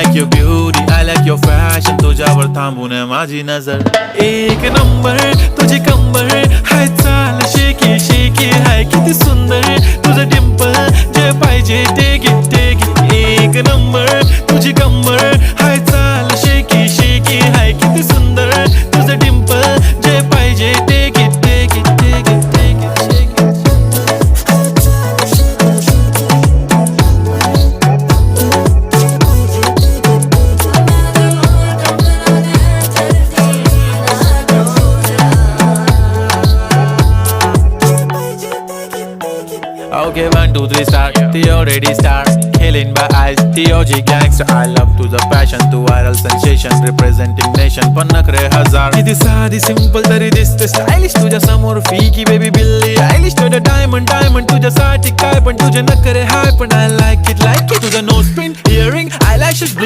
like your beauty, I like your fashion. तुझ्यावर थांबून माझी नजर. एक नंबर तुझी कंबर हाय, चाल शेकी शेकी हाय, किती सुंदर तुझं डिंपल, जे पाहिजे take it take it. एक नंबर तुझी कंबर हाय, चाल शेकी शेकी हाय, किती सुंदर तुझं डिंपल, जे पाहिजे take it take it take it take it take it. Okay, 1, 2, 3 start. The already start. Killing by eyes. The OG gangster. I love to the passion, to viral sensation, representing nation. पण नखरे हजार. किती साधी simple तरी दिसते stylish तुझ्या समोर फीकी baby Billie Eilish. तुझं diamond diamond तुझ्यासाठी काय, पण तुझे नखरे हाय, पण I like it तुझं nose pin, earring, eyelashes.